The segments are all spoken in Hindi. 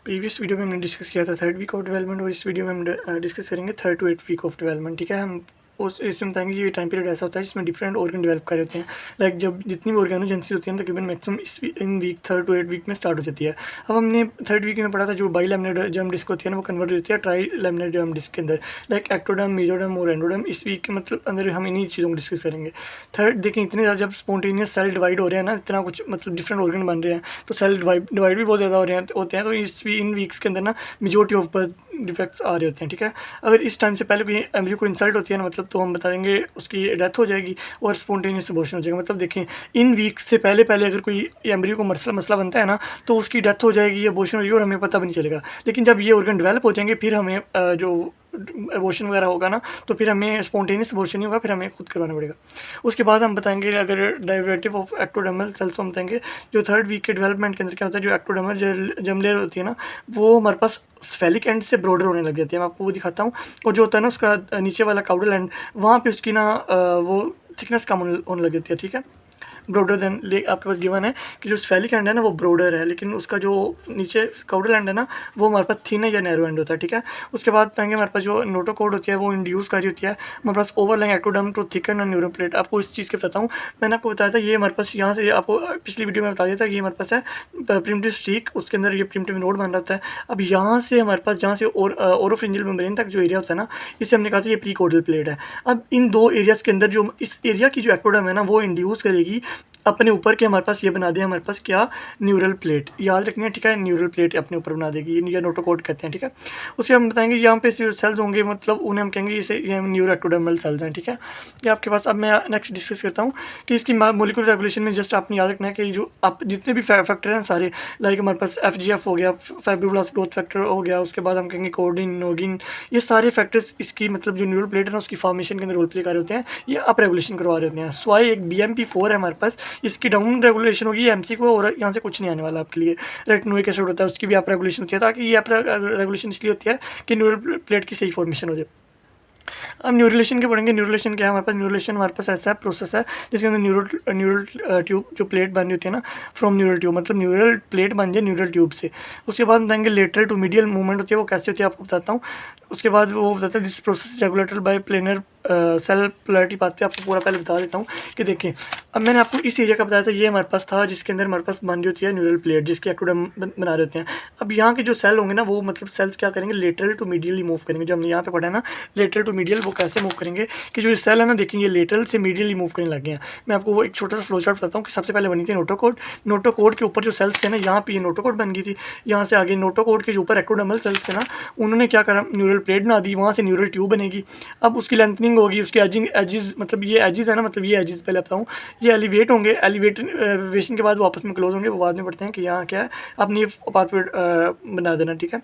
प्रीवियस वीडियो में हमने डिस्कस किया था थर्ड वीक ऑफ डेवलपमेंट और इस वीडियो में हम डिस्कस करेंगे third to eight week of development. ठीक है, हम उस इसमें बताएंगे ये टाइम पीरियड ऐसा होता है जिसमें डिफरेंट ऑर्गन डेवलप कर रहे होते हैं। लाइक जब जितनी भी ऑर्गेनोजेंसी होती है तकरीबन maximum in week third to eight week में स्टार्ट हो जाती है। अब हमने थर्ड वीक में पढ़ा था जो बाई लैमिनेट जर्म डिस्क होती है ना वो कन्वर्ट हो जाती है ट्राई लैमिनेट जर्म डिस्क के अंदर, लाइक एक्टोडर्म, मेसोडर्म और एंडोडर्म। इस वीक के मतलब अंदर हम इन्हीं चीज़ों को डिस्कस करेंगे। थर्ड देखें, इतने ज़्यादा जब स्पॉन्टेनियस सेल डिवाइड हो रहे हैं ना, इतना कुछ मतलब डिफरेंट ऑर्गन बन रहे हैं तो सेल डिवाइड भी बहुत ज़्यादा हो रहे हैं होते हैं, तो इन वीक्स के अंदर ना मेजोरिटी ऑफ बर्थ डिफेक्ट्स आ रहे होते हैं। ठीक है, अगर इस टाइम से पहले कोई एम्ब्रियो को इंसल्ट होती है ना मतलब, तो हम बता देंगे उसकी डेथ हो जाएगी और स्पॉन्टेनियस अबॉर्शन हो जाएगा। मतलब देखें, इन वीक्स से पहले पहले अगर कोई एम्ब्रियो को मसला बनता है ना तो उसकी डेथ हो जाएगी, अबॉर्शन हो जाएगी और हमें पता भी नहीं चलेगा। लेकिन जब ये ऑर्गन डेवलप हो जाएंगे फिर हमें जो अबॉर्शन वगैरह होगा ना तो फिर हमें स्पॉन्टेनियस अबॉर्शन नहीं होगा, फिर हमें खुद करवाना पड़ेगा। उसके बाद हम बताएंगे अगर डायरेटिव ऑफ एक्टोडर्मल सेल्स, हम बताएंगे जो थर्ड वीक के डेवलपमेंट के अंदर क्या होता है, जो एक्टोडर्मल जर्म लेयर होती है ना वो हमारे पास स्फेलिक एंड से ब्रॉडर होने लग जाती है। मैं आपको वो दिखाता हूँ। और जो होता है ना उसका नीचे वाला काउडल एंड, वहाँ पे उसकी ना वो थिकनेस कम होने लग जाती है। ठीक है, ब्रॉडर देन ले आपके पास गिवन है कि जो स्फेलिक एंड है ना वो ब्रॉडर है, लेकिन उसका जो नीचे काउडल एंड है ना वो हमारे पास थिन है या नैरो एंड होता है। ठीक है, उसके बाद पाएंगे हमारे पास जो नोटोकॉर्ड होती है वो इंड्यूस कर रही होती है हमारे पास overlying ectoderm to thicken and neural plate. आपको इस चीज़ के बताता हूँ, मैंने आपको बताया था ये हमारे पास यहाँ से, आपको पिछली वीडियो में बता दिया था ये हमारे पास है प्रिमिटिव स्ट्रीक, उसके अंदर ये प्रिमिटिव नोड बन रहा होता है। अब यहाँ से हमारे पास जहाँ से ओरोफ्रिंजियल मेम्ब्रेन तक जो एरिया होता है ना, इसे हमने कहा था ये प्री कोडल प्लेट है। अब इन दो एरियाज़ के अंदर जो इस एरिया की जो एक्टोडर्म है ना वो इंड्यूस करेगी अपने ऊपर के, हमारे पास ये बना दिया हमारे पास क्या, न्यूरल प्लेट, याद रखनी है। ठीक है, न्यूरल प्लेट अपने ऊपर बना देगी, या नोटोकॉर्ड कहते हैं। ठीक है, उसके हम बताएंगे यहाँ पे जो सेल्स होंगे मतलब उन्हें हम कहेंगे ये न्यूरो एक्टोडर्मल सेल्स हैं। ठीक है, ये आपके पास। अब मैं नेक्स्ट डिस्कस करता हूँ कि इसकी मोलिकुलर रेगुलेशन में जस्ट आपने याद रखना है कि जो आप जितने भी फैक्टर हैं सारे, लाइक हमारे पास FGF हो गया, फाइब्रोब्लास्ट ग्रोथ फैक्टर हो गया, उसके बाद हम कहेंगे कोडिन, नोगिन, ये सारे फैक्टर्स इसकी मतलब जो न्यूरल प्लेट है ना उसकी फॉर्मेशन के अंदर रोल प्ले कर रहे होते हैं, ये अप रेगुलेशन करवा रहे होते हैं। स्वाई एक BMP4 है हमारे पास, इसकी डाउन रेगुलेशन होगी MC को, और यहाँ से कुछ नहीं आने वाला आपके लिए। रेटिनोइक एसिड होता है उसकी भी अप रेगुलेशन होती है, ताकि ये अप रेगुलेशन इसलिए होती है कि न्यूरल प्लेट की सही फॉर्मेशन हो जाए। अब न्यूरलेशन के पढ़ेंगे। न्यूरलेशन क्या है हमारे पास, न्यूरलेशन हमारे पास ऐसा प्रोसेस है जिसके अंदर न्यूरल ट्यूब जो प्लेट बन रही होती है ना फ्रॉम न्यूरल ट्यूब, मतलब न्यूरल प्लेट बन जाए न्यूरल ट्यूब से। उसके बाद बताएंगे लेटरल टू मीडियल मूवमेंट होती है, वो कैसे होती है आपको बताता हूँ। उसके बाद वो बताता है this process regulated by planar cell polarity path पे, आपको पूरा पहले बता देता हूँ कि देखिए, अब मैंने आपको इस एरिया का बताया था, ये हमारे पास था जिसके अंदर हमारे पास बन रही होती है न्यूरल प्लेट जिसके एक्टोडर्म बना रहे होते हैं। अब यहाँ के जो सेल होंगे ना वो मतलब सेल्स क्या करेंगे, लेटरल टू मीडियली मूव करेंगे। जो हमने यहाँ पे पढ़ा है ना लेटरल टू मीडियल, वो कैसे मूव करेंगे कि जो सेल है ना देखेंगे लेटरल से मीडियली मूव करने लगे हैं। मैं आपको वो एक छोटा सा फ्लो चार्ट बताता हूँ कि सबसे पहले बनी थी नोटोकोड। नोटोकोड के ऊपर जो सेल्स थे ना यहाँ पे ये नोटोकोड बन गई थी, यहाँ से आगे नोटोकोड के जो ऊपर एक्टोडर्मल सेल्स थे ना उन्होंने क्या करा, न्यूरल प्लेट बना दी, वहाँ से न्यूरल ट्यूब बनेगी। अब उसकी लेंथनिंग होगी, उसकी एजिज मतलब ये एजिज है ना, मतलब ये एजिज पहले बताऊँ, ये एलिवेट होंगे, एलिवेशन के बाद वापस में क्लोज होंगे, वो बाद में पढ़ते हैं कि यहाँ क्या है, आपने ये पाथवे बना देना। ठीक है,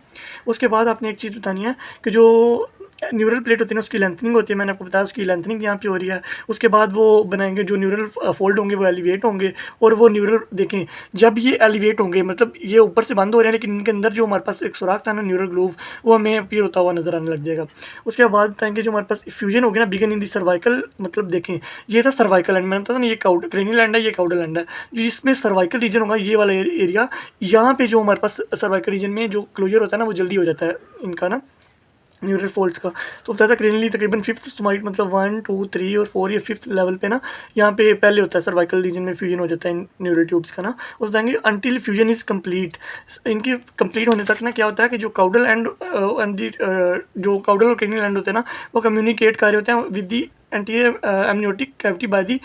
उसके बाद आपने एक चीज़ बतानी है कि जो न्यूरल प्लेट होती है ना उसकी लेंथनिंग होती है, मैंने आपको बताया उसकी लेंथनिंग यहाँ पे हो रही है। उसके बाद वो बनाएंगे जो न्यूरल फोल्ड होंगे वो एलिवेट होंगे, और वो न्यूरल देखें जब ये एलिवेट होंगे मतलब ये ऊपर से बंद हो रहे हैं, लेकिन इनके अंदर जो हमारे पास एक सुराख था ना न्यूरल ग्रूव, वो हमें अपीयर होता हुआ नजर आने लग जाएगा। उसके बाद बताएंगे जो हमारे पास फ्यूजन हो गया ना बिगन इन दी सर्वाइकल, मतलब देखें ये था सर्वाइकल एंड, मैंने बताया ना ये क्रेनियल एंड है, ये काउडल एंड है। जो इसमें सर्वाइकल रीजन होगा ये वाला एरिया, यहाँ पे जो हमारे पास सर्वाइकल रीजन में जो क्लोजर होता है ना वो जल्दी हो जाता है इनका ना न्यूरल फोल्ड्स का। तो बताया था क्रेनियली तकरीबन 5th स्टोमाइट मतलब 1 2 3 और 4 या 5th लेवल पे ना यहाँ पे पहले होता है सर्वाइकल रीजन में फ्यूजन हो जाता है इन न्यूरल ट्यूब्स का ना। और बताएंगे अंटिल फ्यूजन इज कंप्लीट, इनकी कंप्लीट होने तक ना क्या होता है कि जो काउडल एंड जो काउडल और क्रेनियल एंड होते हैं ना वो कम्युनिकेट कर रहे होते हैं with the anterior amniotic cavity by the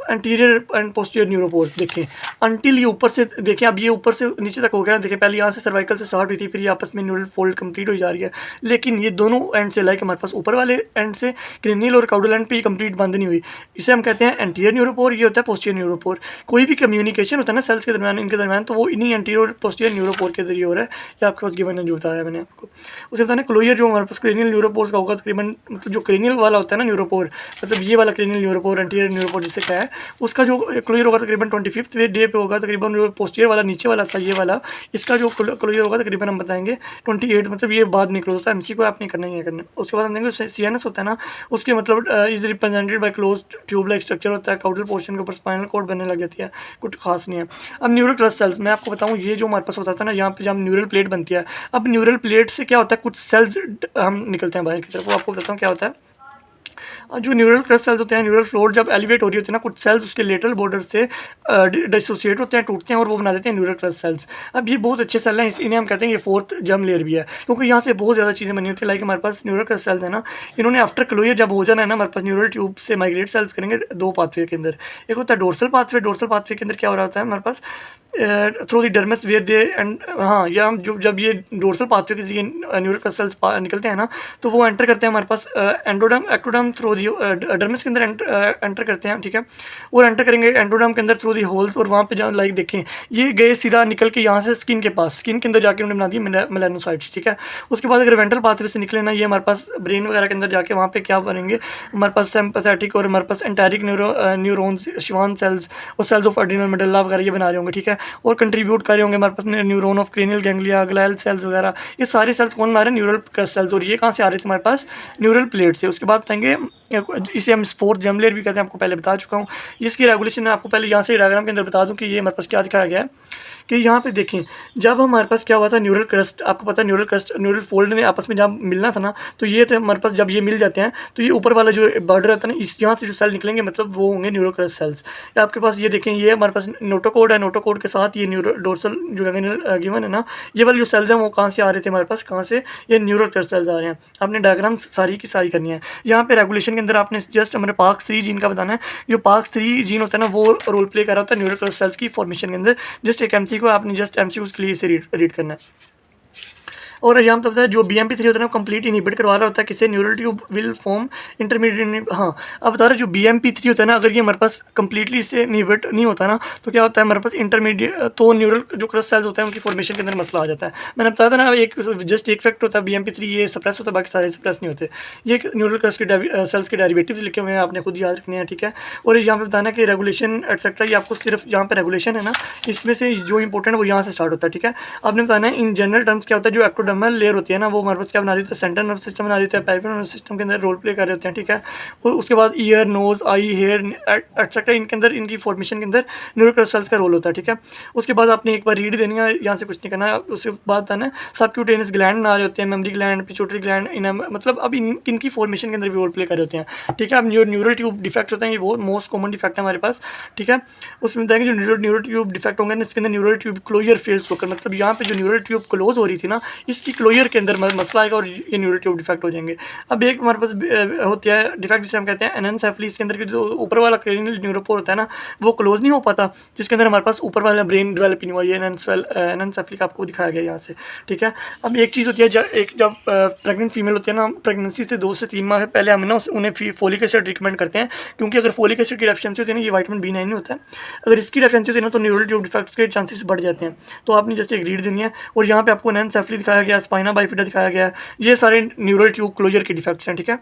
anterior and posterior neuropores. देखें अंटिल ये ऊपर से, देखें अब ये ऊपर से नीचे तक हो गया, देखें पहले यहाँ से सर्वाइकल से स्टार्ट हुई थी, फिर ये आपस में न्यूरल फोल्ड कंप्लीट हो जा रही है, लेकिन ये दोनों एंड से लाइक हमारे पास ऊपर वाले एंड से क्रेनियल और काउडल एंड पे कंप्लीट बंद नहीं हुई। इसे हम कहते हैं एंटीरियर न्यूरोपोर, ये होता है पोस्टीरियर न्यूरोपोर। कोई भी कम्युनिकेशन होता है ना सेल्स के दरमियान, इनके दरमियान, तो वो इन्हीं एंटीरियर पोस्टीरियर न्यूरोपोर के जरिए हो रहा है। ये आपके पास गिवन है जो बताया मैंने आपको। उसे बताना क्लोजर जो हमारे पास क्रेनियल न्यूरोपोर्स का होगा तकरीबन, मतलब जो क्रेनियल वाला होता है ना न्यूरोपोर, मतलब ये वाला क्रेनियल न्यूरोपोर एंटीरियर न्यूरोपोर जिसे क्या है, उसका जो क्लोजर होगा तकरीबन 25th डे पे होगा, तकरीबन जो पोस्टीरियर वाला नीचे वाला था ये वाला, इसका जो क्लोजर होगा तकरीबन हम बताएंगे 28, मतलब ये बाद में क्लोज होता है। एमसी को आप नहीं करना ही है करना। उसके बाद हम देखेंगे सीएनएस होता है ना, उसके मतलब is represented by close tube like structure होता है, काउडल पोर्शन के ऊपर स्पाइनल कॉर्ड बनने लग जाती है, कुछ खास नहीं है। अब न्यूरल क्रस्ट सेल्स मैं आपको बताऊँ, ये जो हमारे पास होता था ना, यहाँ पे जब न्यूरल प्लेट बनती है, अब न्यूरल प्लेट से क्या होता है, कुछ सेल्स हम निकलते हैं बाहर की तरफ, वो आपको बताता हूँ क्या होता है। जो न्यूरल क्रस्ट सेल्स होते हैं, न्यूरल फ्लोर जब एलिवेट हो रही होती है ना, कुछ सेल्स उसके लेटरल बॉर्डर से डिसोसिएट होते हैं, टूटते हैं और वो बना देते हैं न्यूरल क्रस्ट सेल्स। अब ये बहुत अच्छे सेल हैं, इन्हें हम कहते हैं ये फोर्थ जर्म लेयर भी है, क्योंकि यहाँ से बहुत ज़्यादा चीज़ें बनी होती है। लाइक हमारे पास न्यूरल क्रस्ट सेल्स है ना, इन्होंने आफ्टर क्लोजर जब हो जाना है ना, हमारे पास न्यूरल ट्यूब से माइग्रेट सेल्स करेंगे दो पाथवे के अंदर। एक होता है डोर्सल पाथवे, डोर्सल पाथवे के अंदर क्या हो रहा होता है हमारे पास, through the dermis where they end, हाँ, या जो जब ये डोर्सल पाथवे के जरिए न्यूरल क्रस्ट सेल्स निकलते हैं ना, तो वो एंटर करते हैं हमारे पास endoderm ectoderm through the dermis के अंदर एंटर करते हैं, ठीक है। और एंटर करेंगे एंडोडर्म के अंदर थ्रू दी होल्स, और वहाँ पे जहाँ लाइक देखें ये गए सीधा निकल के यहाँ से स्किन के पास, स्किन के अंदर जाके उन्होंने बना दी मेलानोसाइट्स, ठीक है। उसके बाद अगर वेंट्रल पाथवे से निकले ना, ये हमारे पास ब्रेन वगैरह के अंदर जाके वहाँ पे क्या बनेंगे, हमारे पास सिंपैथेटिक और हमारे पास एंटेरिक न्यूरॉन्स, शिवान सेल्स और सेल्स ऑफ एड्रिनल मेडुला वगैरह ये बना रहे होंगे, ठीक है। और कंट्रीब्यूट कर रहे होंगे हमारे पास neuron of cranial ganglia, glial cells वगैरह, ये सारे सेल्स कौन बना रहे हैं, न्यूरल क्रस्ट सेल्स। और ये कहाँ से आ रहे थे हमारे पास, न्यूरल प्लेट से। उसके बाद बताएंगे, इसे हम फोर्थ जर्म लेयर भी कहते हैं, आपको पहले बता चुका हूँ। इसकी रेगुलेशन मैं आपको पहले यहाँ से डायग्राम के अंदर बता दूँ कि ये हमारे पास क्या दिखाया गया है, कि यहाँ पे देखें जब हमारे पास क्या हुआ था, न्यूरल क्रस्ट, आपको पता है न्यूरल क्रस्ट न्यूरल फोल्ड में आपस में जब मिलना था ना, तो ये थे हमारे पास, जब ये मिल जाते हैं तो ये ऊपर वाला जो बॉर्डर रहता है ना, इस यहाँ से जो सेल निकलेंगे मतलब वो होंगे न्यूरल क्रस्ट सेल्स। आपके पास ये देखें, ये हमारे पास नोटोकोड है, नोटोकोड के साथ ये न्यूरो डोर्सल जो गिवन है ना, ये वाले जो सेल्स हैं वो कहाँ से आ रहे थे हमारे पास, कहाँ से, ये न्यूरल क्रस्ट सेल्स आ रहे हैं। आपने डायग्राम सारी की सारी करनी है। यहाँ पे रेगुलेशन के अंदर आपने जस्ट हमारे PAX3 जीन का बताना है। जो PAX3 जीन होता है ना, वो रोल प्ले कर रहा होता है न्यूरल क्रस्ट सेल्स की फॉर्मेशन के अंदर। जस्ट एक एमसी को आपने जस्ट एमसी उसके लिए इसे रीड करना है। और यहाँ पे बताया जो BMP3 होता है ना, कंप्लीट इनहिबिट करवा रहा होता है किसे, neural tube will form intermediate. हाँ, अब बता रहे जो BMP3 होता है ना, अगर ये हमारे पास कंप्लीटली इससे इनहिबिट नहीं होता ना, तो क्या होता है हमारे पास इंटरमीडिएट, तो न्यूरल जो क्रस्ट सेल्स होते हैं उनकी फॉर्मेशन के अंदर मसला आ जाता है। मैंने बताया था ना, एक जस्ट एक फैक्ट होता है BMP3, ये सप्रेस होता है, बाकी सारे सप्रेस नहीं होते। ये न्यूरल क्रस्ट के सेल्स के डेरिवेटिव्स लिखे हुए हैं, आपने खुद याद रखने हैं, ठीक है। और यहाँ पे बताना कि रेगुलेशन एटसेट्रा, ये आपको सिर्फ यहाँ पे रेगुलेशन है ना, इसमें से जो इंपॉर्टेंट है वो यहाँ से स्टार्ट होता है, ठीक है। आपने बताना है इन जनरल टर्म्स क्या होता है, जो एक्टोडर्मल लेयर होती है ना, वो हमारे पास क्या बना रही होती है, सेंट्रल नर्व सिस्टम बना रही होती है, पेरिफेरल नर्व सिस्टम के अंदर रोल प्ले कर रहे होते हैं, ठीक है। और उसके बाद ईयर, नोज, आई, हेयर एटसेट्रा, इनके अंदर इनकी फॉर्मेशन के अंदर न्यूरल क्रस्ट सेल्स का रोल होता है, ठीक है। उसके बाद आपने एक बार रीड देनी है, यहाँ से कुछ नहीं करना है। उसके बाद है ना सबक्यूटेनियस ग्लैंड बना रहे होते हैं, मेमरी ग्लैंड, पिट्यूटरी ग्लैंड, मतलब अब इनकी फॉर्मेशन के अंदर भी रोल प्ले कर रहे होते हैं, ठीक है। अब न्यूरल ट्यूब डिफेक्ट्स होते हैं, ये बहुत मोस्ट कॉमन डिफेक्ट है हमारे पास, ठीक है। उसमें बताएंगे जो न्यूरल ट्यूब डिफेक्ट होंगे, इसके अंदर न्यूरल ट्यूब क्लोजर फेल्स होकर, मतलब यहाँ पे जो न्यूरल ट्यूब क्लोज हो रही थी ना, इसकी क्लोजर के अंदर मसला आएगा और ये न्यूरल ट्यूब डिफेक्ट हो जाएंगे। अब एक हमारे पास होती है डिफेक्ट जिसे हम कहते हैं एनेन्सेफली, इसके अंदर जो ऊपर वाला क्रेनियल न्यूरोपोर होता है ना, वो क्लोज नहीं हो पाता, जिसके अंदर हमारे पास ऊपर वाला ब्रेन डेवलप नहीं हुआ, ये एनेन्सेफली का आपको दिखाया गया यहाँ से, ठीक है। अब एक चीज़ होती है, जब प्रेग्नेंट फीमेल होती है ना, प्रेगनेंसी से 2 से 3 माह पहले हम ना उन्हें फोलिक एसिड रिकमेंड करते हैं, क्योंकि अगर फोलिक एसिड की डेफिशिएंसी होती है ना, ये विटामिन B9 नहीं होता है, अगर इसकी डेफिशिएंसी होती है ना, तो न्यूरल ट्यूब डिफेक्ट्स के चांसेस बढ़ जाते हैं। तो आपने जस्ट एक रीड देनी है, और यहाँ पे आपको एनेन्सेफली दिखाया गया, स्पाइना बाइफिडा दिखाया गया, ये सारे न्यूरल ट्यूब क्लोजर के डिफेक्ट्स हैं, ठीक है।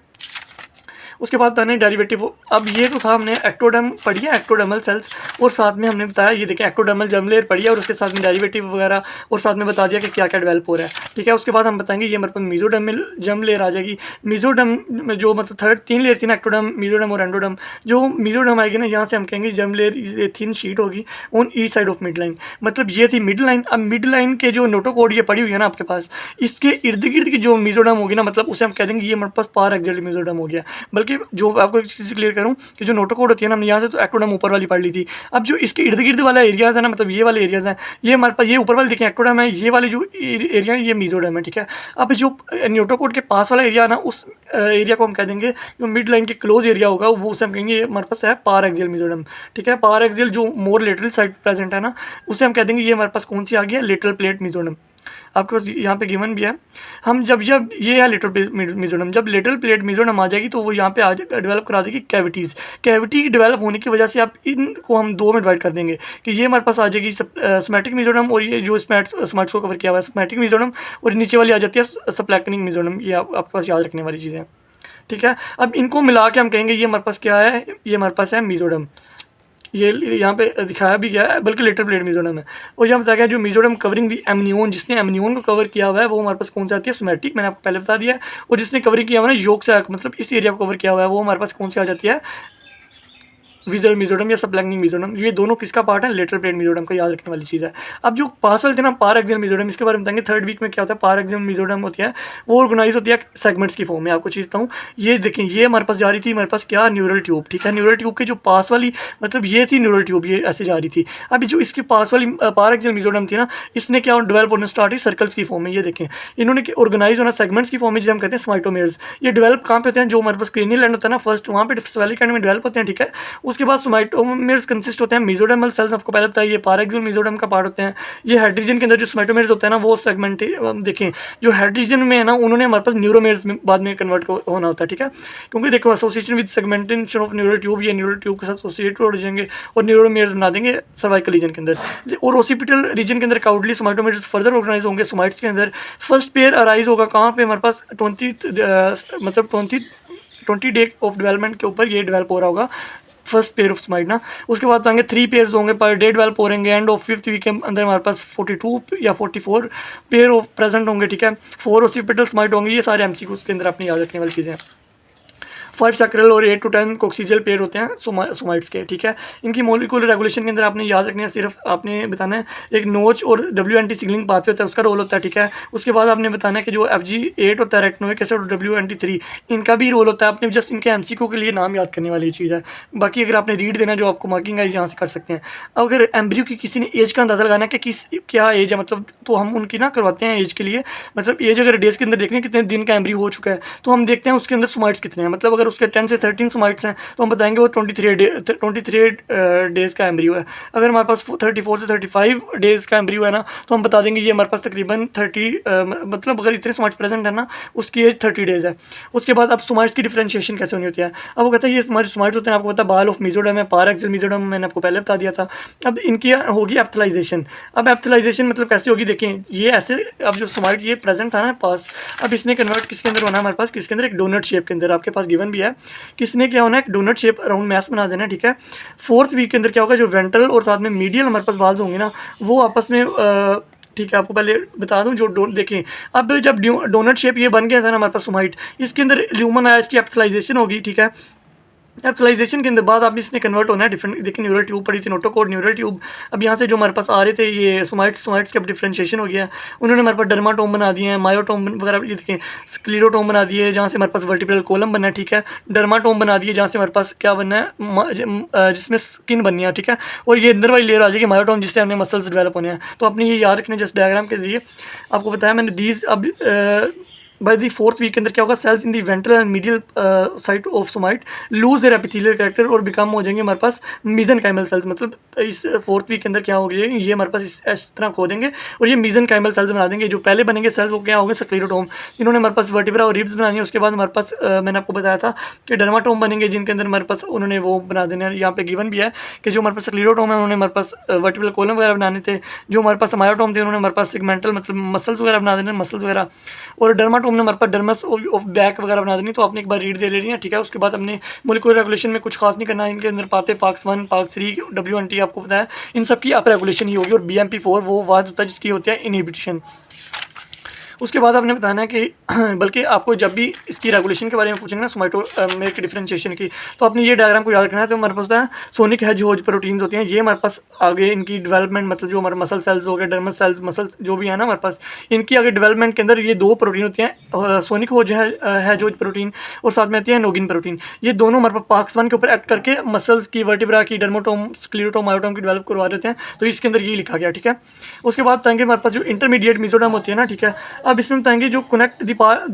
उसके बाद बताने डेरिवेटिव। अब ये तो था हमने एक्टोडर्म पढ़ी है, एक्टोडर्मल सेल्स, और साथ में हमने बताया ये देखें एक्टोडर्मल जर्म लेयर पढ़ी है, और उसके साथ में डेरिवेटिव वगैरह, और साथ में बता दिया कि क्या क्या डेवलप हो रहा है, ठीक है। उसके बाद हम बताएंगे ये हमारे पास मेसोडर्मल जर्म लेयर आ जाएगी। मेसोडर्म में जो मतलब 3 लेयर थी ना, एक्टोडर्म, मेसोडर्म और एंडोडर्म। जो मेसोडर्म आएगी ना, यहाँ से हम कहेंगे जर्म लेयर थिन शीट होगी on each side of mid line, मतलब ये थी मिड लाइन। अब मिड लाइन के जो नोटोकोड ये पड़ी हुई है ना आपके पास, इसके इर्द गिर्द की जो मेसोडर्म होगी ना, मतलब उसे हम कह देंगे ये हमारे पास पार एक्सियल मेसोडर्म हो गया। बल्कि जो आपको चीज़ क्लियर करूं कि जो नोटोकोड होती है ना, हमने यहाँ से तो एक्टोडर्म ऊपर वाली पढ़ ली थी। अब जो इसके इर्द गिर्द वाला एरियाज है ना, मतलब ये वाले एरियाज हैं, ये हमारे पास ये ऊपर वाले देखें एक्टोडर्म है, ये वाले जो एरिया है ये मेसोडर्म है, ठीक है। अब जो नोटोकोड के पास वाला एरिया है ना, उस एरिया को हम कह देंगे जो मिड लाइन के क्लोज एरिया होगा, वो उसे हम कहेंगे ये हमारे पास है पार एक्सियल मेसोडर्म, ठीक है। पार एक्सियल जो मोर लेटरल साइड प्रेजेंट है ना, उसे हम कह देंगे ये हमारे पास कौन सी आ गई है, लेटरल प्लेट मेसोडर्म। आपके पास यहाँ पे गिवन भी है। हम जब ये है लेटरल प्लेट मेसोडर्म, जब लेटरल प्लेट मेसोडर्म आ जाएगी तो वो यहाँ पे आ डेवलप करा देगी कैविटीज़। कैविटी डेवलप होने की वजह से आप इनको हम 2 में डिवाइड कर देंगे कि ये हमारे पास आ जाएगी सोमैटिक मेसोडर्म, और ये जो स्मैट्स को कवर किया हुआ है सोमैटिक मेसोडर्म, और नीचे वाली आ जाती है सप्लैकनिक मेसोडर्म। ये आपके पास याद रखने वाली चीज़ें हैं, ठीक है। अब इनको मिला के हम कहेंगे ये हमारे पास क्या है, ये हमारे पास है मेसोडर्म। ये यहाँ पे दिखाया भी गया है, बल्कि लेटर प्लेट मिजोरम है। और यहाँ बताया गया जो मिजोरम कवरिंग दी एमनियोन, जिसने एमनियोन को कवर किया हुआ है वो हमारे पास कौन सी आती है, सोमैटिक, मैंने आपको पहले बता दिया है। और जिसने कवरिंग किया हुआ है ना योग से मतलब इस एरिया को कवर किया हुआ है, वो हमारे पास कौन सी आ जाती है, विजुअल मिजोरम या सबलैंगिंग मिजोरम। ये दोनों किसका पार्ट है, लेटरल प्लेट मिजोरम का, याद रखने वाली चीज़ है। अब जो पास वाले थे ना पार एक्सियल मिजोरम, इसके बारे में बताएंगे। थर्ड वीक में क्या होता है, पार एक्सियल मिजोरम होती है, वो ऑर्गेनाइज होती है सेगमेंट्स की फॉर्म में। आपको चीज़ बताऊँ, ये देखें, ये हमारे पास जा रही थी हमारे पास क्या, न्यूरल ट्यूब, ठीक है। न्यूरल ट्यूब की जो पास वाली मतलब ये थी न्यूरल ट्यूब, ये ऐसे जा रही थी। अभी जो इसकी पास वाली पार एक्सियल मिजोरम थी ना, इसने क्या डेवलप होना स्टार्ट हुई सर्कल्स की फॉर्म में। ये देखें, इन्होंने ऑर्गेनाइज होना सेगमेंट्स की फॉर्म में, जिसे हम कहते हैं स्माइटोमेर्स। ये डेवलप कहाँ पे होते हैं, जो हमारे पास क्रेनियल एंड होता है ना फर्स्ट, वहाँ पे सेवेलिक एंड में डेवलप होते हैं, ठीक है। उसके बाद सोमाइटोमेर्स कंसिस्ट होते हैं मेसोडर्मल सेल्स, आपको पहले बताया, ये पाराक्सियल मेसोडर्म का पार्ट होते हैं। ये हेड रीजन के अंदर जो सोमाइटोमेर्स होते हैं ना, वो सेगमेंट देखें, जो हेड रीजन में है ना, उन्होंने हमारे पास न्यूरोमेर्स में बाद में कन्वर्ट होना होता है, ठीक है। क्योंकि देखो association with segmentation of neural tube, ये न्यूरल ट्यूब के साथ एसोसिएट हो जाएंगे और न्यूरोमेर्स बना देंगे सर्वाइकल रीजन के अंदर। और ओसिपिटल रीजन के अंदर काउडली सोमाइटोमेर्स फर्दर ऑर्गेनाइज होंगे सोमाइट्स के अंदर। फर्स्ट पेयर अराइज होगा कहाँ पे, हमारे पास 20 डे ऑफ डेवलपमेंट के ऊपर ये डेवलप हो रहा होगा, फर्स्ट पेयर ऑफ सोमाइट ना। उसके बाद आएंगे 3 पेयर्स होंगे पर डे डेवलप हो रहेंगे। एंड ऑफ 5th वीक के अंदर हमारे पास 42 या 44 पेयर ऑफ प्रेजेंट होंगे, ठीक है। 4 ओसिपिटल सोमाइट होंगे। ये सारे एमसीक्यूज के अंदर अपनी याद रखने वाली चीज़ें हैं। 5 सैक्रल और 8 to 10 कोक्सीजियल पेयर होते हैं सोमाइट्स के, ठीक है। इनकी मोलिकुलर रेगुलेशन के अंदर आपने याद रखना है, सिर्फ आपने बताना है एक नोच और WNT सिग्नलिंग पाथवे होता है, उसका रोल होता है, ठीक है। उसके बाद आपने बताना है कि जो FG8 होता है रेटिनोइक एसिड और WNT3, इनका भी रोल होता है। आपने जस्ट इनके MCQ के लिए नाम याद करने वाली चीज़ है। बाकी अगर आपने रीड देना जो आपको मार्किंग है यहाँ से कर सकते हैं। अगर एम्ब्रियो की किसी ने एज का अंदाज़ा लगाना है कि किस क्या एज है, मतलब तो हम उनकी ना करवाते हैं एज के लिए, मतलब एज अगर डेज के अंदर देखने कितने दिन का एम्ब्रियो हो चुका है, तो हम देखते हैं उसके अंदर सोमाइट्स कितने हैं। मतलब अगर उसके 10 से 13 सोमाइट्स हैं तो हम बताएंगे वो 23 डेज़ का एम्ब्रियो है। अगर हमारे पास 34 से 35 डेज़ का एम्ब्रियो है ना, तो हम बता देंगे ये हमारे पास तकरीबन 30 मतलब अगर इतने सोमाइट्स प्रेजेंट है ना, उसकी एज 30 डेज़ है। उसके बाद अब सोमाइट्स की डिफ्रेंशिएशन कैसे होनी होती है। अब वो कहता है ये हमारे सोमाइट्स होते हैं, आपको पता है बाल ऑफ मिजोडम है, पार एक्सियल मिजोडम मैंने आपको पहले बता दिया था। अब इनकी होगी एप्थलाइजेशन। अब एप्थलाइजेशन मतलब कैसे होगी, देखें ये ऐसे, अब जो सोमाइट ये प्रेजेंट था ना पास, अब इसने कन्वर्ट किसके अंदर होना है हमारे पास, किसके अंदर, एक डोनट शेप के अंदर, आपके पास गिवन भी है। किसने क्या होना है, एक डोनट शेप अराउंड मैस बना देना है, ठीक है। 4th वीक के अंदर क्या होगा, जो वेंट्रल और साथ में मीडियल हमारे पास वाल्स होंगे ना, वो आपस में ठीक है। आपको पहले बता दूं, जो देखें अब जब डोनट शेप ये बन गया था ना हमारे पास सोमाइट, इसके अंदर ल्यूमन आया, इसकी एप्थलाइजेशन होगी, ठीक है। एप्थलाइजेशन के अंदर बाद आप इसने कन्वर्ट होना है डिफरेंट, देखिए न्यूरल ट्यूब पड़ी थी, नोटोकोड न्यूरल ट्यूब। अब यहाँ से जो हमारे पास आ रहे थे ये सोमाइट्स का डिफ्रेंशिएशन हो गया है, उन्होंने हमारे पास डर्माटोम बना दिए हैं, मायोटोम वगैरह, ये देखें स्क्लीरोटोम बना दिए जहाँ से हमारे पास वर्टिब्रल कॉलम बनना है, ठीक है। डर्माटोम बना दिए जहाँ से हमारे पास क्या बनना है, जिसमें स्किन बननी है, ठीक है। और ये अंदर वाली लेयर आ जाएगी मायोटोम, जिससे हमने मसल्स डेवलप होने हैं। तो अपने ये याद रखने जस्ट डायग्राम के जरिए आपको बताया मैंने दीज। अब बाय द 4th वीक के अंदर क्या होगा, cells in the ventral and medial side of somite lose their epithelial character और बिकम हो जाएंगे हमारे पास मीजनकाइमल सेल्स। मतलब इस 4th वीक के अंदर क्या हो गया, ये हमारे पास इस तरह खो देंगे और ये मीजनकाइमल सेल्स बना देंगे। जो पहले बनेंगे सेल्स वो क्या होंगे, स्क्लेरोटोम, इन्होंने हमारे पास वर्टिब्रा और रिब्स बनानी है। उसके बाद हमारे पास मैंने आपको बताया था कि डर्माटोम बनेंगे, जिनके अंदर हमारे पास उन्होंने वो बना देने हैं। यहाँ पे गिवन भी है कि जो हमारे पास स्क्लेरोटोम है उन्होंने हमारे पास वर्टिब्रल कॉलम वगैरह बनाने थे। जो हमारे पास मायोटोम थे उन्होंने हमारे पास सेगमेंटल मतलब मसल्स वगैरह बना देने, मसल्स वगैरह। और डर्माटोम ने हमारे पास डर्मस ऑफ बैक वगैरह बना देनी। तो आपने एक बार रीड दे लेनी है, ठीक है। उसके बाद हमने मोलिकुलर रेगुलेशन में कुछ खास नहीं करना है। इनके अंदर पाते PAX1 PAX3 WNT आपको पता है, इन सब की अप रेगुलेशन ही होगी। और BMP4 वो वाद होता है जिसकी होती है इनहिबिशन। उसके बाद आपने बताना है कि बल्कि आपको जब भी इसकी रेगुलेशन के बारे में पूछेंगे ना सोमाइटोमेर की डिफरेंशिएशन की, तो आपने ये डायग्राम को याद रखना है। तो हमारे पास होता है सोनिक हेजहोज प्रोटीन्स होती हैं, ये हमारे पास आगे इनकी डेवलपमेंट मतलब जो हमारे मसल सेल्स हो गए, डर्मस सेल्स, मसल्स जो भी है ना हमारे पास, इनकी आगे डेवलपमेंट के अंदर ये 2 प्रोटीन होती हैं, सोनिक हेजहोज प्रोटीन और साथ में आती है नोगिन प्रोटीन। ये दोनों हमारे पास PAX1 के ऊपर एक्ट करके मसल्स की, वर्टिब्रा की, डर्मोटोम, स्क्लेरोटोम, मायोटोम की डेवलप करवा देते हैं। तो इसके अंदर ये लिखा गया, ठीक है। उसके बाद बताएंगे हमारे पास जो इंटरमीडिएट मेसोडर्म होती है ना, ठीक है। अब इसमें बताएंगे जो कनेक्ट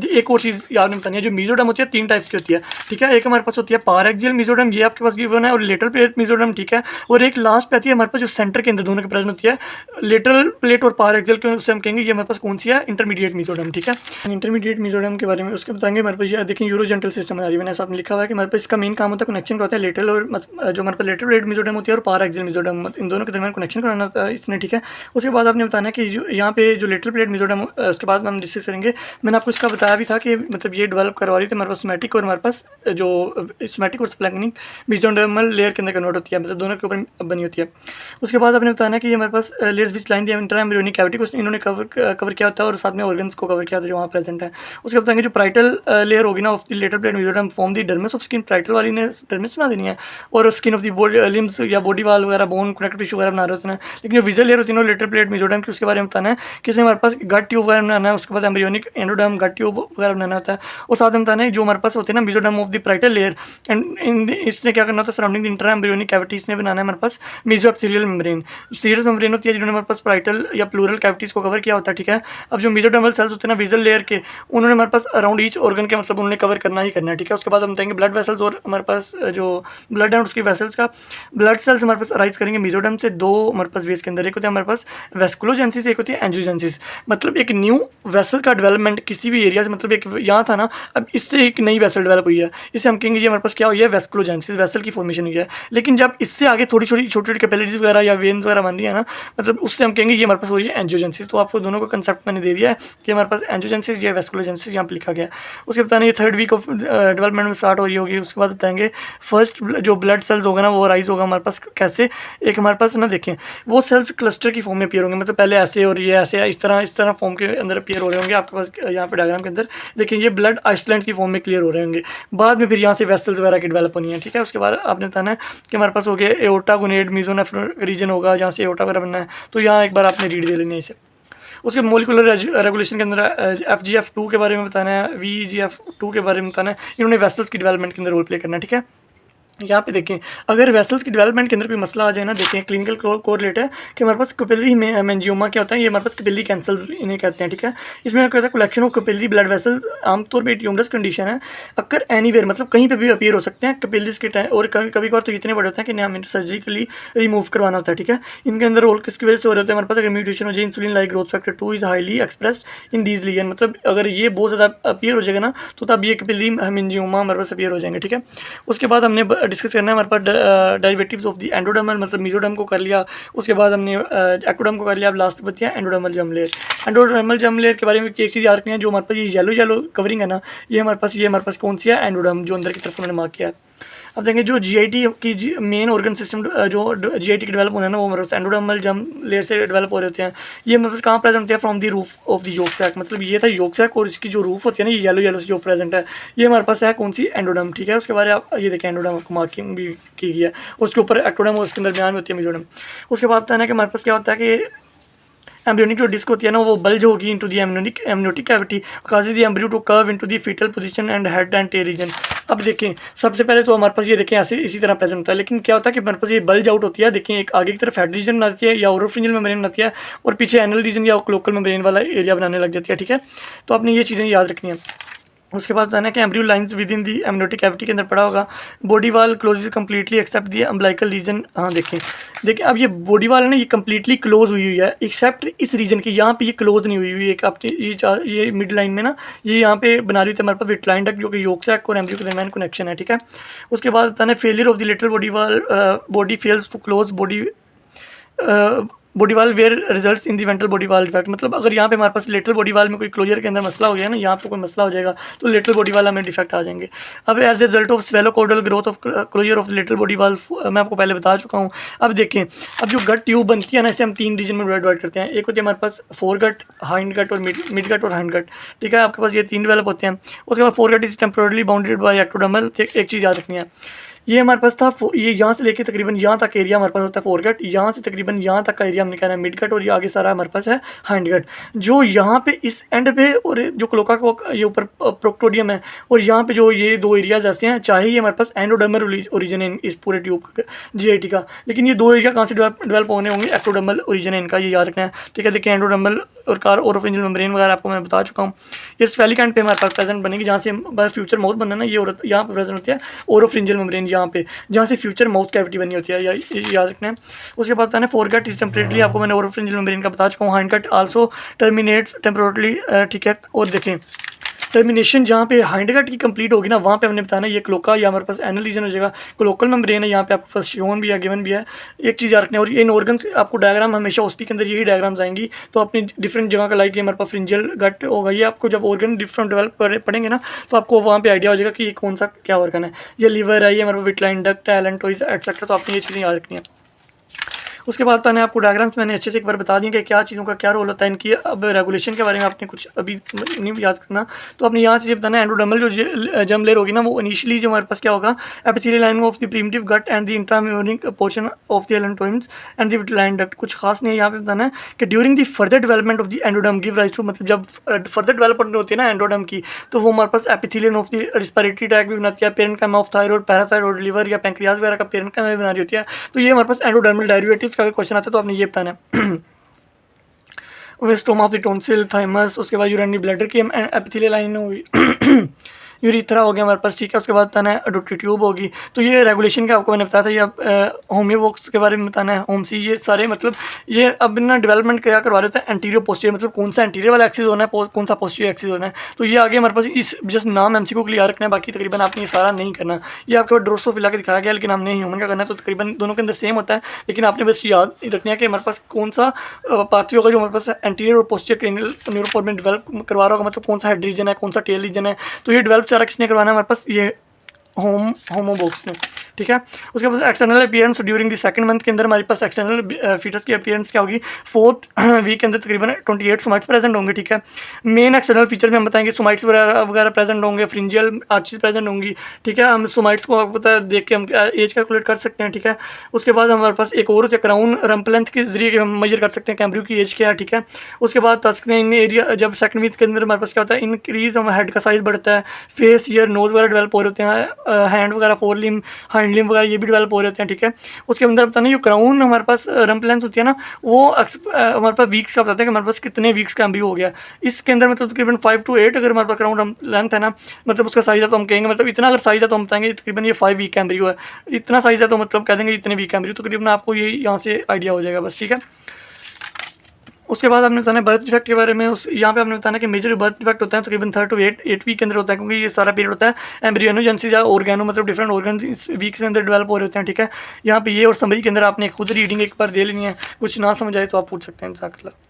एक और चीज़ याद में बतानी है, जो मेसोडर्म होती है 3 टाइप्स की होती है, ठीक है। एक हमारे पास होती है पार एक्सियल मेसोडर्म, ये आपके पास गिवन है, और लेटरल प्लेट मेसोडर्म, ठीक है। और एक लास्ट पे आती है हमारे पास जो सेंटर के अंदर दोनों के प्रेजेंट होती है, लेटरल प्लेट और पार एक्सियल के, उससे हम कहेंगे ये हमारे पास कौन सी है, इंटरमीडिएट मेसोडर्म, ठीक है। इंटरमीडिएट मेसोडर्म के बारे में उसके बताएंगे हमारे पास। ये देखिए यूरोजेंटल सिस्टम है, मैंने साथ में लिखा हुआ है कि हमारे पास इसका मेन काम होता है कनेक्शन होता है लेटरल और जो हमारे पास लेटरल प्लेट मेसोडर्म होती है और पार एक्सियल मेसोडर्म, इन दोनों के दरमियान कनेक्शन कराना होता है इसने, ठीक है। उसके बाद आपने बताना है कि यहाँ पे जो लेटरल प्लेट मेसोडर्म, उसके बाद बाद हम डिस्कस करेंगे। मैंने आपको इसका बताया भी था कि मतलब ये डेवलप करवा रही थी हमारे पास सोमैटिक और हमारे पास जो सोमैटिक और स्प्लैंकनिक मेसोडर्मल लेयर के अंदर कन्वर्ट होती है, मतलब दोनों के ऊपर बनी होती है। उसके बाद आपने बताना कि ये हमारे पास layers which line the inter embryonic cavity को इन्होंने कवर किया होता है और साथ में ऑर्गन्स को कवर किया होता है जो वहाँ प्रेजेंट है। उसके बताएंगे जो प्राइटल लेयर होगी ना of the lateral plate mesoderm form the dermis of skin, parietal वाली ने डर्मिस बना देनी है और skin of the body limbs या बॉडी वाल वगैरह बोन कनेक्टिव टिश्यू वगैरह बना रहे होते हैं। लेकिन जो विजुअल लेयर होती है ना लेटरल प्लेट मेसोडर्म की, उसके बारे में बताना है कि इसमें हमारे पास गट ट्यूब वगैरह बनाना है, उसके बाद एम्ब्रियोनिक एंडोडर्म गट ट्यूब वगैरह बनाना होता है। और साथ में बताना है जो हमारे पास होते हैं ना mesoderm of the parietal layer and इसने क्या करना होता है surrounding the inter embryonic cavity, इसने बनाना है हमारे पास मेसोएपिथेलियल मेम्ब्रेन, सीरियस मेम्ब्रेन होती है जिन्होंने हमारे पास प्राइटल या प्लूरल कैविटीज़ को कवर किया होता है। ठीक है, अब जो मेसोडर्मल सेल्स होते हैं ना विजुअल लेयर के, उन्होंने हमारे पास अराउंड ईच ऑर्गन के मतलब उन्होंने कवर करना ही करना है। ठीक है, उसके बाद हम बताएंगे ब्लड वेसल्स और हमारे पास जो ब्लड है उसकी वेसल्स का। ब्लड सेल्स हमारे पास अराइज करेंगे मेसोडर्म से दो हमारे पास वेज के अंदर, एक होता है हमारे पास वेस्कुलोजेंसिस, एक होती है एंजियोजेंसिस। मतलब एक न्यू वेसल का डेवलपमेंट किसी भी एरिया से, मतलब एक यहाँ था ना अब इससे एक नई वेसल डेवलप हुई है, इसे हम कहेंगे ये हमारे पास क्या हुई है वेस्कुलोजेंसिस, वेसल की फॉर्मेशन हुई है। लेकिन जब इससे आगे थोड़ी छोटी कैपिलरीज वगैरह या वेन्स वगैरह बन रही है ना, मतलब उससे हम कहेंगे ये हमारे पास हो रही है एंजियोजेंसिस। तो आपको दोनों का कंसेप्ट मैंने दे दिया है कि हमारे पास एंजियोजेंसिस या वेस्कुलोजेंसिस यहाँ पर लिखा गया है। उसके बताना ये थर्ड वीक ऑफ डेवलपमेंट में स्टार्ट हो रही होगी। उसके बाद बताएंगे फर्स्ट जो ब्लड सेल्स होगा ना वो राइज होगा हमारे पास कैसे, एक हमारे पास ना देखें वो सेल्स क्लस्टर की फॉर्म में अपीयर होंगे, मतलब पहले ऐसे और ये ऐसे इस तरह फॉर्म के अंदर अपीयर हो रहे होंगे आपके पास यहाँ पे डायग्राम के अंदर देखिए ये ब्लड आइसलैंड्स की फॉर्म में क्लियर हो रहे होंगे। बाद में फिर यहाँ से वेसल्स वगैरह की डेवलप होनी है। ठीक है, उसके बाद आपने बताना है कि हमारे पास हो गया एओर्टा गोनेड मीजोनेफ्रॉन रीजन होगा जहाँ से एओर्टा वगैरह बनना है, तो यहाँ एक बार आपने रीड दे लेनी है इसे। उसके मोलिकुलर रेगुलेशन के अंदर FGF2 के बारे में बताना है, VEGF2 के बारे में बताना है, इन्होंने वेसल्स की डेवलपमेंट के अंदर रोल प्ले करना है। ठीक है, यहाँ पे देखें अगर वेसल्स की डेवलपमेंट के अंदर कोई मसला आ जाए ना, देखें क्लिनिकल कोरिलेट है कि हमारे पास कैपिलरी में मेंजियोमा क्या होता है, ये हमारे पास कैपिलरी कैंसल्स इन्हें कहते हैं। ठीक है, इसमें क्या होता है collection of capillary blood vessels, आमतौर पे ट्यूमरस कंडीशन है, अगर एनीवेयर मतलब कहीं पे भी अपीयर हो सकते हैं कैपिलरीज के टाइम, और कभी कभार तो इतने बड़े होते हैं कि हमें सर्जिकली रिमूव करवाना होता है। ठीक है, इनके अंदर रोल किसकी वजह से हो रहे होते हैं हमारे पास, अगर म्यूटेशन हो जाए insulin like growth factor 2 is highly expressed in these lesion, मतलब अगर ये बहुत ज़्यादा अपीयर हो जाएगा ना तो तब ये कैपिलरी मेंजियोमा हमारे पास अपीयर हो जाएंगे। ठीक है, उसके बाद हमने डिस्कस करना है हमारे पास डेरिवेटिव्स ऑफ द एंडोडर्मल, मतलब मेसोडर्म को कर लिया, उसके बाद हमने एक्टोडर्म को कर लिया, अब लास्ट बचा endodermal germ layer. Endodermal germ layer के बारे में एक चीज़ याद रखनी है, जो हमारे पास ये येलो कवरिंग है ना, ये हमारे पास कौन सी है एंडोडर्म, जो अंदर की तरफ उन्होंने मार्क किया है। अब देखेंगे जो GIT की मेन ऑर्गन सिस्टम जो GIT की डेवलप होना है ना वो हमारे पास एंडोडर्मल जर्म लेयर से डेवलप हो रहे होते हैं। ये हमारे पास कहाँ प्रेजेंट होती है, from the roof of the yolk sac, मतलब ये था योक सैक और इसकी जो रूफ होती है ना ये येलो से जो प्रेजेंट है ये हमारे पास है कौन सी एंडोडर्म। ठीक है, उसके बारे में आप ये देखें एंडोडर्म आपको मार्किंग भी की गई है, उसके ऊपर एक्टोडर्म और उसके दरमियान में होती है मेसोडर्म। उसके बाद बताना है कि हमारे पास क्या होता है कि एम्ब्रियोनिक जो डिस्क होती है ना वो बल्ज होगी into the embryonic cavity, causes the embryo to curve into the foetal position and head and tail region. अब देखें सबसे पहले तो हमारे पास ये देखें ऐसे इसी तरह प्रेजेंट होता है, लेकिन क्या होता है कि हमारे पास ये बल्ज आउट होती है, देखें एक आगे की तरफ हेड रीजन बनाती है या ओरोफ्रिंजियल मेम्ब्रेन बनाती है और पीछे एनल रीजन या क्लोकल मेम्ब्रेन वाला एरिया बनाने लग जाती है। ठीक है, तो आपने ये चीज़ें याद रखनी है। उसके बाद जाना है कि embryo lines within the amniotic cavity के अंदर पड़ा होगा, body wall close completely except the umbilical region. हाँ देखें अब ये बॉडी वाल है ना ये कम्प्लीटली क्लोज हुई है एक्सेप्ट इस रीजन की, यहाँ पे ये क्लोज नहीं हुई हुई है। ये मिड लाइन में ना ये यहाँ पे बना रही थी हमारे पास विटलाइन डक्ट जो कि योक सैक और एम्ब्रियो के दरमियान कनेक्शन है। ठीक है, उसके बाद बताना है failure of the little body wall, body fails to close body wall where results in the ventral body wall defect, मतलब अगर यहाँ पे हमारे पास लेटरल बॉडी वाल में कोई क्लोजर के अंदर मसला हो गया ना, यहाँ पे कोई मसला हो जाएगा तो लेटरल बॉडी वाल में डिफेक्ट आ जाएंगे। अब as a result of swallow caudal growth of closure of lateral body wall मैं आपको पहले बता चुका हूँ। अब देखें अब जो गट ट्यूब बनती है ना इसे हम 3 रीजन में डिवाइड करते हैं, एक होती है हमारे पास फोर गट, हाइंड गट और मिड गट और हाइंड गट। ठीक है, आपके पास ये 3 डेवलप होते हैं। उसके बाद foregut is temporally bounded by ectodermal. एक चीज़ याद रखनी है, ये हमारे पास था ये यहाँ से लेके तकरीबन यहाँ तक एरिया हमारे पास होता है फोर गट, यहाँ से तकरीबन यहाँ तक का एरिया हमने कहना है मिड गट और ये आगे सारा हमारे पास है हाइंड गट। जो यहाँ पे इस एंड पे और जो क्लोका को ये ऊपर प्रोक्टोडियम है और यहाँ पे जो ये 2 एरियाज ऐसे हैं, चाहे ये हमारे पास एंडोडर्मल ओरिजिन है इस पूरे ट्यूब GIT का, लेकिन ये 2 एरिया कहाँ से डेवलप होने होंगे, एक्टोडर्मल ओरिजिन है इनका, ये याद रखना है। ठीक है, देखिए एंडोडर्मल और ओरोफिंजियल मेम्ब्रेन वगैरह आपको मैं बता चुका हूँ। ये स्फेरिक एंड पे हमारे पास प्रेजेंट बनेगी, जहाँ से फ्यूचर माउथ बनना ना ये यहाँ पर प्रेजेंट होती है ओरोफिंजियल मेम्ब्रेन, यहाँ पे जहाँ से फ्यूचर माउथ कैविटी बनी होती है, याद रखना है। उसके बाद है फोर गट इज टेम्परेटली, आपको मैंने ओरोफिंजियल मेम्ब्रेन का बता चुका हूँ। Hind gut also terminates temporarily. ठीक है, और देखें टर्मिनेशन जहाँ पे हाइंडगट की कंप्लीट होगी ना, वहाँ पे हमने बताना ये क्लोका या हमारे पास एनल रीजन हो जाएगा। क्लोकल मेम्ब्रेन है, यहाँ पे आपके पास शिओन भी है, गिवन भी है। एक चीज़ याद रखना है, और इन ऑर्गन्स आपको डायग्राम हमेशा ओस्पी के अंदर यही डायग्राम्स आएंगी, तो अपनी डिफरेंट जगह का लाइक ये हमारे पास फ्रिंजियल गट होगा। ये आपको जब ऑर्गन डिफरेंट डेवलप पढ़ेंगे ना, तो आपको वहाँ पे आइडिया हो जाएगा कि ये कौन सा क्या ऑर्गन है। ये लीवर है, ये हमारे पास विटलाइन डक्ट है, एलेंटोइज एक्सेट्रा, तो आपने ये चीज़ें याद रखनी है। उसके बाद मैंने आपको डायग्राम्स मैंने अच्छे से एक बार बता दिए कि क्या चीज़ों का क्या रोल होता है इनकी। अब रेगुलेशन के बारे में आपने कुछ अभी नहीं याद करना, तो आपने यहाँ से बताना है एंडोडर्मल जो जर्म लेयर होगी ना, वो इनिशियली जो हमारे पास क्या होगा, epithelial line of the primitive gut and the intramural portion of the allantoids and the vitelline duct. कुछ खास नहीं है यहाँ पे बताना है कि during the further development of the endoderm give rise to, मतलब जब फर्दर डेवलपमेंट होती है ना एंडोडर्म की, तो वो हमारे पास epithelial of the respiratory track भी बनाती है, parent of thyroid, parathyroid, liver या पैंक्रियाज वगैरह का पेरेंट भी बना रही होती है। तो ये हमारे पास एंडोडर्मल डेरिवेटिव्स का क्वेश्चन आता है, तो आपने ये बताना है। Stoma of the tonsil, thymus, उसके बाद यूरिनरी ब्लैडर की एपिथेलियल लाइन होगी, यूरिथ्रा हो गया हमारे पास, ठीक है। उसके बाद बताना है अडोप्टी ट्यूब होगी। तो ये रेगुलेशन का आपको मैंने बताया था। ये होम्योवॉक्स के बारे में बताना है, होमसी, ये सारे मतलब ये अब ना डेवलपमेंट क्या करवा रहे होते हैं, एंटीरियर पोस्टीरियर, मतलब कौन सा एंटीरियर वाला एक्सिस होना है, कौन सा पोस्टीरियर एक्सिस होना है। तो ये आगे हमारे पास इस जस्ट नाम एमसीक्यू को क्लियर रखना है, बाकी तकरीबन आपने ये सारा नहीं करना। ये आपके पास ड्रोसोफिला के दिखाया गया, लेकिन हमने ह्यूमन का करना है, तो तकरीबन दोनों के अंदर सेम होता है, लेकिन आपने बस याद रखना है कि हमारे पास कौन सा पाथवे होगा जो हमारे पास एंटीरियर और पोस्टीरियर क्रेनियल न्यूरोपोर में डेवलप करवा रहा होगा, मतलब कौन सा हेड रीजन है, कौन सा टेल रीजन है। तो ये डेवलप सारा किसने करवाना है हमारे पास, ये होमोबॉक्स ने, ठीक है। उसके बाद external appearance during the second month के अंदर हमारे पास एक्सटर्नल फीटस की अपीयरेंस क्या होगी, 4th वीक के अंदर तकरीबन 28 सोमाइट्स प्रेजेंट होंगे, ठीक है। मेन एक्सटर्नल फीचर में हम बताएंगे, सोमाइट्स वगैरह प्रेजेंट होंगे, फ्रिंजियल आर्चेस प्रेजेंट होंगी, ठीक है। हम सोमाइट्स को आपको पता है देख के हम एज कैलकुलेट कर सकते हैं, ठीक है। उसके बाद हमारे पास एक और होता है क्राउन रंप लेंथ के जरिए हम मेजर कर सकते हैं कैम्ब्रियो की एज क्या है, ठीक है। उसके बाद बता सकते हैं इन एरिया जब सेकंड वीक के अंदर हमारे पास क्या होता है, इंक्रीज हम हेड का साइज बढ़ता है, फेस, ईयर, नोज वगैरह डेवलप हो रहे होते हैं, हैंड वगैरह, फोर लिम, हाइंड लिम वगैरह ये भी डेवलप हो रहे होते हैं, ठीक है। उसके अंदर बताना जो क्राउन हमारे पास रंप लेंथ होती है ना, वो हमारे पास वीक्स का बताते हैं कि हमारे पास कितने वीक्स का एम्ब्रियो हो गया। इसके अंदर मतलब तकरीबन 5 to 8 अगर हमारे पास क्राउन रंप लेंथ है ना, मतलब उसका साइज है, तो हम कहेंगे मतलब इतना अगर साइज है तो हम बताएंगे तकरीबन ये 5 वीक का एम्ब्रियो है। इतना साइज है तो मतलब कह देंगे इतने वीक का एम्ब्रियो, तकरीबन आपको ये यहाँ से आइडिया हो जाएगा बस, ठीक है। उसके बाद हमने बताना बर्थ डिफेक्ट के बारे में। उस यहाँ पे हमने बताना कि मेजर बर्थ डिफेक्ट होता है तकरीबन 3 to 8 वीक के अंदर होता है, क्योंकि ये सारा पीरियड होता है एम्ब्रियोनोजेनेसिस या ऑर्गेनो, मतलब डिफरेंट ऑर्गन इस वीक के अंदर डेवलप हो रहे होते हैं, ठीक है। यहाँ पे ये और समरी के अंदर आपने खुद रीडिंग एक बार दे लेनी है, कुछ ना समझ आए तो आप पूछ सकते हैं। इंशाअल्लाह।